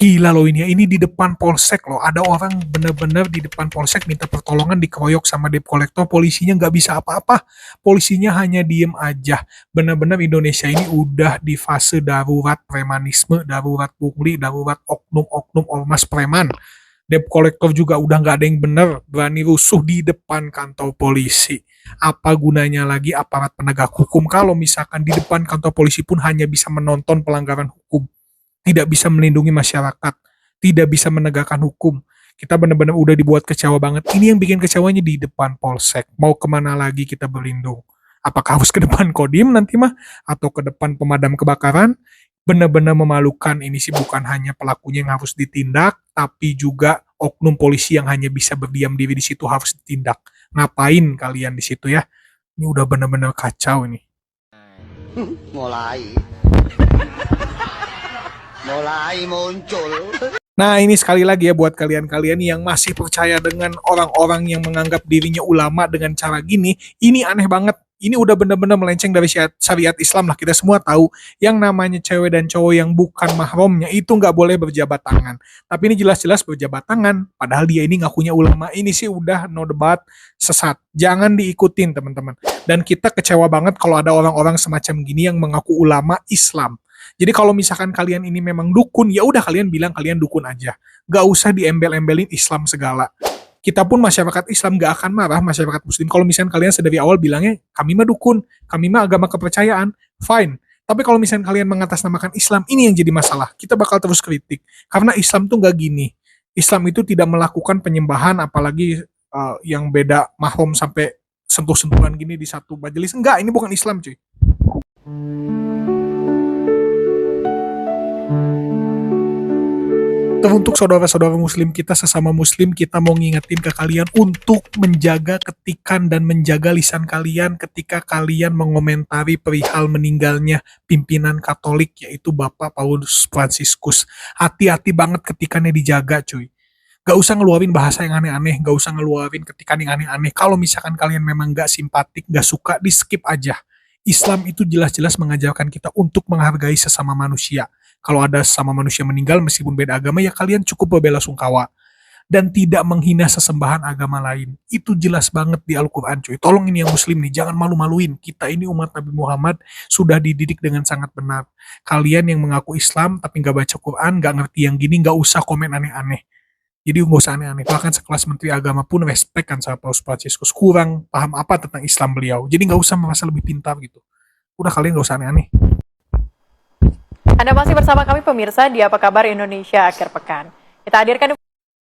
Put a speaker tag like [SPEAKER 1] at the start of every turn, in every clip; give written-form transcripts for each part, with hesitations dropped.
[SPEAKER 1] Gila loh ini ya, ini di depan polsek loh. Ada orang bener-bener di depan polsek minta pertolongan dikeroyok sama debt collector. Polisinya nggak bisa apa-apa. Polisinya hanya diem aja. Bener-bener Indonesia ini udah di fase darurat premanisme, darurat pungli, darurat oknum-oknum ormas preman. Debt collector juga udah nggak ada yang bener, berani rusuh di depan kantor polisi. Apa gunanya lagi aparat penegak hukum kalau misalkan di depan kantor polisi pun hanya bisa menonton pelanggaran hukum, tidak bisa melindungi masyarakat, tidak bisa menegakkan hukum. Kita benar-benar udah dibuat kecewa banget. Ini yang bikin kecewanya di depan polsek. Mau kemana lagi kita berlindung? Apakah harus ke depan Kodim nanti mah? Atau ke depan pemadam kebakaran? Benar-benar memalukan. Ini sih bukan hanya pelakunya yang harus ditindak, tapi juga oknum polisi yang hanya bisa berdiam diri di situ harus ditindak. Ngapain kalian di situ ya? Ini udah benar-benar kacau ini.
[SPEAKER 2] Mulai muncul.
[SPEAKER 1] Nah ini sekali lagi ya buat kalian-kalian yang masih percaya dengan orang-orang yang menganggap dirinya ulama dengan cara gini, ini aneh banget. Ini udah bener-bener melenceng dari syariat Islam lah. Kita semua tahu yang namanya cewek dan cowok yang bukan mahramnya itu nggak boleh berjabat tangan. Tapi ini jelas-jelas berjabat tangan. Padahal dia ini ngakunya ulama. Ini sih udah no debat, sesat. Jangan diikutin teman-teman. Dan kita kecewa banget kalau ada orang-orang semacam gini yang mengaku ulama Islam. Jadi kalau misalkan kalian ini memang dukun, ya udah kalian bilang kalian dukun aja. Gak usah diembel-embelin Islam segala. Kita pun masyarakat Islam gak akan marah, masyarakat Muslim. Kalau misalkan kalian sedari awal bilangnya, kami mah dukun, kami mah agama kepercayaan, fine. Tapi kalau misalkan kalian mengatasnamakan Islam, ini yang jadi masalah. Kita bakal terus kritik. Karena Islam tuh gak gini. Islam itu tidak melakukan penyembahan, apalagi yang beda mahram sampai sentuh-sentuhan gini di satu majelis. Enggak, ini bukan Islam cuy. Teruntuk saudara-saudara muslim kita, sesama muslim, kita mau ngingetin ke kalian untuk menjaga ketikan dan menjaga lisan kalian ketika kalian mengomentari perihal meninggalnya pimpinan Katolik, yaitu Bapak Paus Fransiskus. Hati-hati banget ketikannya dijaga cuy. Gak usah ngeluarin bahasa yang aneh-aneh, gak usah ngeluarin ketikan yang aneh-aneh. Kalau misalkan kalian memang gak simpatik, gak suka, di skip aja. Islam itu jelas-jelas mengajarkan kita untuk menghargai sesama manusia. Kalau ada sesama manusia meninggal meskipun beda agama, ya kalian cukup berbela-sungkawa. Dan tidak menghina sesembahan agama lain. Itu jelas banget di Al-Quran cuy. Tolong ini yang muslim nih, jangan malu-maluin. Kita ini umat Nabi Muhammad sudah dididik dengan sangat benar. Kalian yang mengaku Islam tapi nggak baca Quran, nggak ngerti yang gini, nggak usah komen aneh-aneh. Jadi nggak usah aneh-aneh. Bahkan sekelas Menteri Agama pun respect kan sama Paus Fransiskus. Kurang paham apa tentang Islam beliau. Jadi nggak usah merasa lebih pintar gitu. Udah kalian nggak usah aneh-aneh.
[SPEAKER 3] Anda masih bersama kami pemirsa di Apa Kabar Indonesia Akhir Pekan. Kita hadirkan.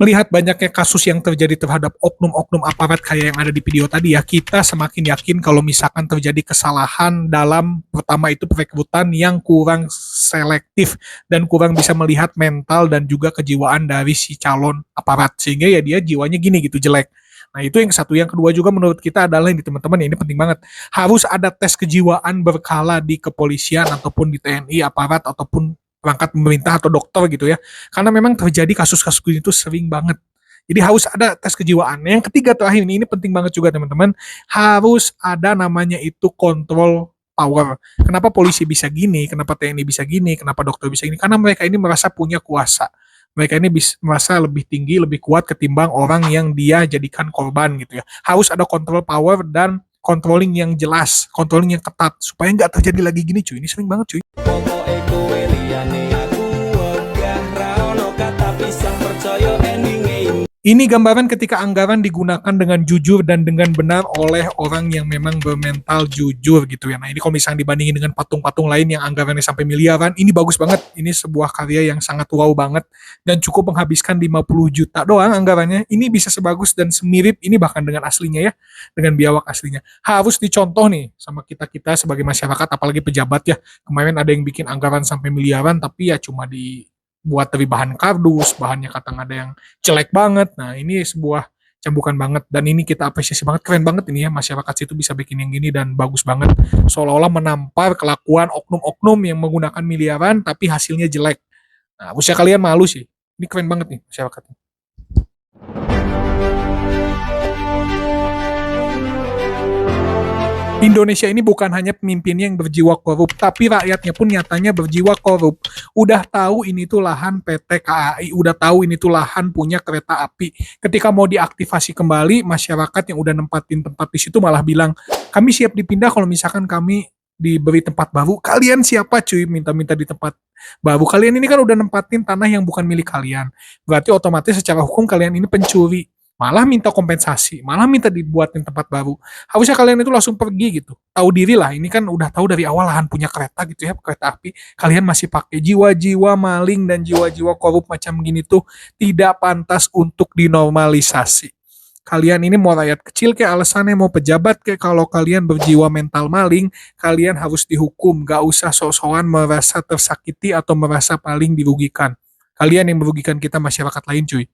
[SPEAKER 1] Melihat banyaknya kasus yang terjadi terhadap oknum-oknum aparat kayak yang ada di video tadi ya, kita semakin yakin kalau misalkan terjadi kesalahan dalam pertama itu perekrutan yang kurang selektif dan kurang bisa melihat mental dan juga kejiwaan dari si calon aparat, sehingga ya dia jiwanya gini gitu, jelek. Nah itu yang satu. Yang kedua juga menurut kita adalah ini teman-teman, ini penting banget. Harus ada tes kejiwaan berkala di kepolisian ataupun di TNI, aparat ataupun perangkat pemerintah atau dokter gitu ya. Karena memang terjadi kasus-kasus itu sering banget. Jadi harus ada tes kejiwaan. Yang ketiga terakhir ini penting banget juga teman-teman. Harus ada namanya itu kontrol power. Kenapa polisi bisa gini, kenapa TNI bisa gini, kenapa dokter bisa gini? Karena mereka ini merasa punya kuasa. Mereka ini merasa lebih tinggi, lebih kuat ketimbang orang yang dia jadikan korban gitu ya. Harus ada control power dan controlling yang jelas, controlling yang ketat, supaya nggak terjadi lagi gini cuy. Ini sering banget cuy. Ini gambaran ketika anggaran digunakan dengan jujur dan dengan benar oleh orang yang memang bermental jujur gitu ya. Nah ini kalau misalnya dibandingin dengan patung-patung lain yang anggarannya sampai miliaran, ini bagus banget. Ini sebuah karya yang sangat wow banget dan cukup menghabiskan 50 juta doang anggarannya. Ini bisa sebagus dan semirip ini bahkan dengan aslinya ya, dengan biawak aslinya. Harus dicontoh nih sama kita-kita sebagai masyarakat, apalagi pejabat ya. Kemarin ada yang bikin anggaran sampai miliaran tapi ya cuma buat dari bahan kardus, bahannya kadang ada yang jelek banget. Nah ini sebuah cambukan banget dan ini kita apresiasi banget, keren banget ini ya, masyarakat situ bisa bikin yang gini dan bagus banget. Seolah-olah menampar kelakuan oknum-oknum yang menggunakan miliaran tapi hasilnya jelek. Nah harusnya kalian malu sih, ini keren banget nih masyarakatnya. Indonesia ini bukan hanya pemimpinnya yang berjiwa korup, tapi rakyatnya pun nyatanya berjiwa korup. Udah tahu ini tuh lahan PT KAI, udah tahu ini tuh lahan punya kereta api. Ketika mau diaktifasi kembali, masyarakat yang udah nempatin tempat di situ malah bilang, kami siap dipindah kalau misalkan kami diberi tempat baru. Kalian siapa cuy minta-minta di tempat baru? Kalian ini kan udah nempatin tanah yang bukan milik kalian. Berarti otomatis secara hukum kalian ini pencuri. Malah minta kompensasi, malah minta dibuatin tempat baru. Harusnya kalian itu langsung pergi gitu. Tahu diri lah, ini kan udah tahu dari awal lahan punya kereta gitu ya, kereta api. Kalian masih pakai jiwa-jiwa maling dan jiwa-jiwa korup macam gini tuh tidak pantas untuk dinormalisasi. Kalian ini mau rakyat kecil kayak alasannya mau pejabat kayak kalau kalian berjiwa mental maling, kalian harus dihukum. Gak usah sok-sokan merasa tersakiti atau merasa paling dirugikan. Kalian yang merugikan kita masyarakat lain cuy.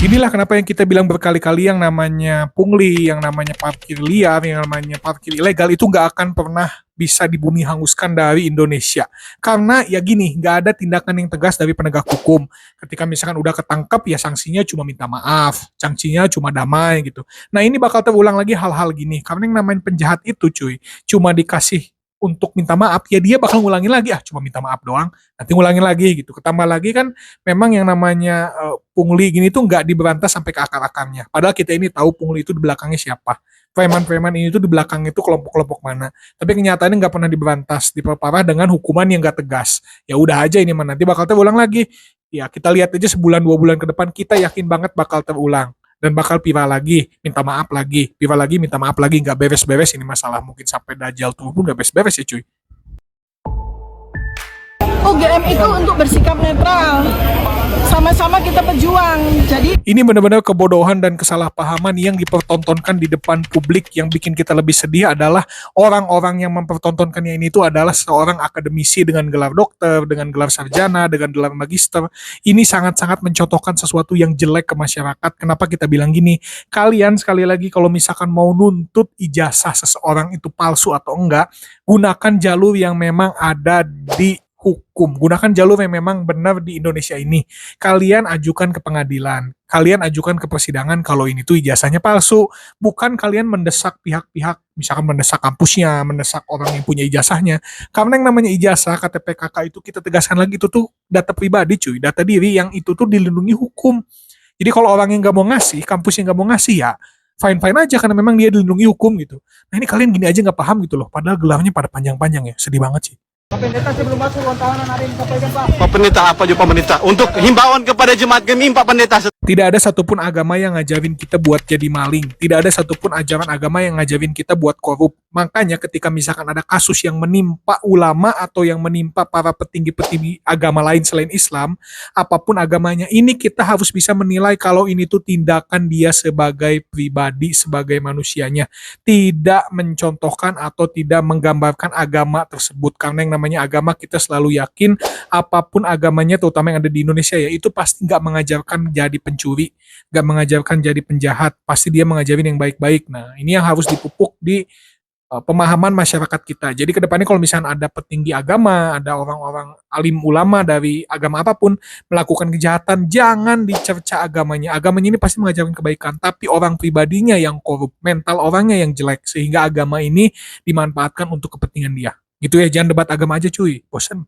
[SPEAKER 1] Inilah kenapa yang kita bilang berkali-kali yang namanya pungli, yang namanya parkir liar, yang namanya parkir ilegal itu nggak akan pernah bisa dibumi hanguskan dari Indonesia. Karena ya gini, nggak ada tindakan yang tegas dari penegak hukum. Ketika misalkan udah ketangkep ya sanksinya cuma minta maaf, sanksinya cuma damai gitu. Nah ini bakal terulang lagi hal-hal gini. Karena yang namanya penjahat itu cuy, cuma dikasih untuk minta maaf, ya dia bakal ngulangin lagi, cuma minta maaf doang, nanti ngulangin lagi gitu. Ketambah lagi kan memang yang namanya pungli gini tuh nggak diberantas sampai ke akar-akarnya. Padahal kita ini tahu pungli itu di belakangnya siapa. Preman-preman ini tuh di belakang itu kelompok-kelompok mana. Tapi kenyataannya nggak pernah diberantas, diperparah dengan hukuman yang nggak tegas. Ya udah aja ini mah nanti bakal terulang lagi. Ya kita lihat aja sebulan 2 bulan ke depan kita yakin banget bakal terulang. Dan bakal viral lagi, minta maaf lagi, viral lagi, minta maaf lagi, nggak beres-beres ini masalah. Mungkin sampai Dajjal turun pun nggak beres-beres ya cuy.
[SPEAKER 4] UGM itu untuk bersikap netral, sama-sama kita berjuang. Jadi
[SPEAKER 1] ini benar-benar kebodohan dan kesalahpahaman yang dipertontonkan di depan publik. Yang bikin kita lebih sedih adalah orang-orang yang mempertontonkannya ini itu adalah seorang akademisi dengan gelar dokter, dengan gelar sarjana, dengan gelar magister. Ini sangat-sangat mencontohkan sesuatu yang jelek ke masyarakat. Kenapa kita bilang gini? Kalian sekali lagi kalau misalkan mau nuntut ijazah seseorang itu palsu atau enggak, gunakan jalur yang memang ada di hukum. Gunakan jalur yang memang benar di Indonesia ini. Kalian ajukan ke pengadilan. Kalian ajukan ke persidangan kalau ini tuh ijazahnya palsu. Bukan kalian mendesak pihak-pihak, misalkan mendesak kampusnya, mendesak orang yang punya ijazahnya. Karena yang namanya ijazah, KTP KK itu kita tegaskan lagi itu tuh data pribadi cuy. Data diri yang itu tuh dilindungi hukum. Jadi kalau orang yang nggak mau ngasih, kampus yang nggak mau ngasih ya, fine-fine aja karena memang dia dilindungi hukum gitu. Nah ini kalian gini aja nggak paham gitu loh. Padahal gelarnya pada panjang-panjang ya. Sedih banget sih.
[SPEAKER 5] Pendeta sebelum masuk wantawanan ada yang disampaikan Pak. Pak Pendeta apa juga Pak Pendeta? Untuk himbauan kepada jemaat kami Pak Pendeta.
[SPEAKER 1] Tidak ada satupun agama yang ngajarin kita buat jadi maling. Tidak ada satupun ajaran agama yang ngajarin kita buat korup. Makanya ketika misalkan ada kasus yang menimpa ulama atau yang menimpa para petinggi-petinggi agama lain selain Islam, apapun agamanya, ini kita harus bisa menilai kalau ini tuh tindakan dia sebagai pribadi, sebagai manusianya. Tidak mencontohkan atau tidak menggambarkan agama tersebut. Karena yang namanya agama kita selalu yakin apapun agamanya terutama yang ada di Indonesia ya itu pasti nggak mengajarkan jadi pencuri, nggak mengajarkan jadi penjahat, pasti dia mengajarin yang baik-baik. Nah ini yang harus dipupuk di pemahaman masyarakat kita. Jadi kedepannya kalau misalnya ada petinggi agama, ada orang-orang alim ulama dari agama apapun melakukan kejahatan, jangan dicerca agamanya. Agamanya ini pasti mengajarkan kebaikan, tapi orang pribadinya yang korup, mental orangnya yang jelek, sehingga agama ini dimanfaatkan untuk kepentingan dia. Gitu ya, jangan debat agama aja cuy, bosen.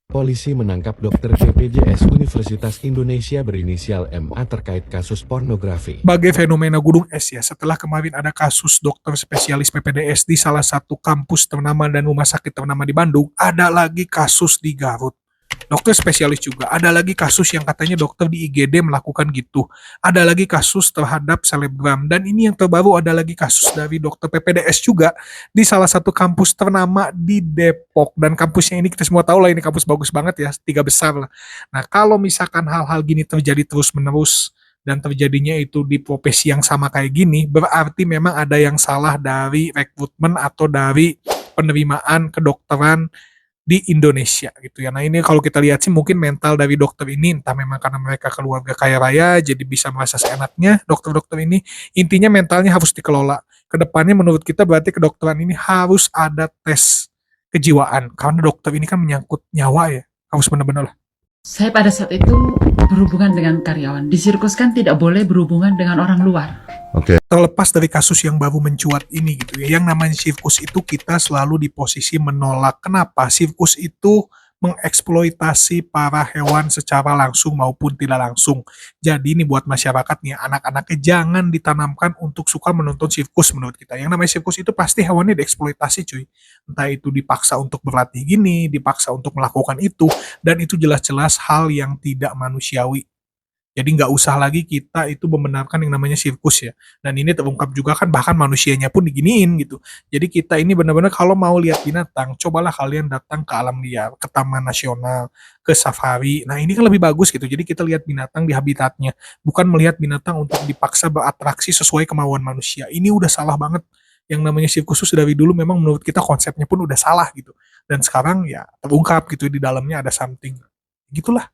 [SPEAKER 6] Polisi menangkap dokter BPJS Universitas Indonesia berinisial MA terkait kasus pornografi.
[SPEAKER 1] Sebagai fenomena gunung es ya, setelah kemarin ada kasus dokter spesialis PPDS di salah satu kampus ternama dan rumah sakit ternama di Bandung, ada lagi kasus di Garut. Dokter spesialis juga, ada lagi kasus yang katanya dokter di IGD melakukan gitu. Ada lagi kasus terhadap selebgram. Dan ini yang terbaru ada lagi kasus dari dokter PPDS juga di salah satu kampus ternama di Depok. Dan kampusnya ini kita semua tahu lah ini kampus bagus banget ya, 3 besar lah. Nah kalau misalkan hal-hal gini terjadi terus-menerus dan terjadinya itu di profesi yang sama kayak gini, berarti memang ada yang salah dari rekrutmen atau dari penerimaan kedokteran di Indonesia gitu ya. Nah ini kalau kita lihat sih mungkin mental dari dokter ini entah memang karena mereka keluarga kaya raya jadi bisa merasa seenaknya dokter-dokter ini, intinya mentalnya harus dikelola. Kedepannya menurut kita berarti kedokteran ini harus ada tes kejiwaan karena dokter ini kan menyangkut nyawa ya, harus benar-benar lah.
[SPEAKER 7] Saya pada saat itu berhubungan dengan karyawan. Di sirkus kan tidak boleh berhubungan dengan orang luar.
[SPEAKER 1] Terlepas dari kasus yang baru mencuat ini gitu ya, yang namanya sirkus itu kita selalu di posisi menolak. Kenapa? Sirkus itu mengeksploitasi para hewan secara langsung maupun tidak langsung. Jadi ini buat masyarakat nih, anak-anaknya jangan ditanamkan untuk suka menonton sirkus menurut kita. Yang namanya sirkus itu pasti hewannya dieksploitasi cuy. Entah itu dipaksa untuk berlatih gini, dipaksa untuk melakukan itu, dan itu jelas-jelas hal yang tidak manusiawi. Jadi nggak usah lagi kita itu membenarkan yang namanya sirkus ya. Dan ini terungkap juga kan bahkan manusianya pun diginiin gitu. Jadi kita ini benar-benar kalau mau lihat binatang, cobalah kalian datang ke alam liar, ke taman nasional, ke safari. Nah ini kan lebih bagus gitu. Jadi kita lihat binatang di habitatnya. Bukan melihat binatang untuk dipaksa beratraksi sesuai kemauan manusia. Ini udah salah banget. Yang namanya sirkus itu dari dulu memang menurut kita konsepnya pun udah salah gitu. Dan sekarang ya terungkap gitu di dalamnya ada something. Gitulah.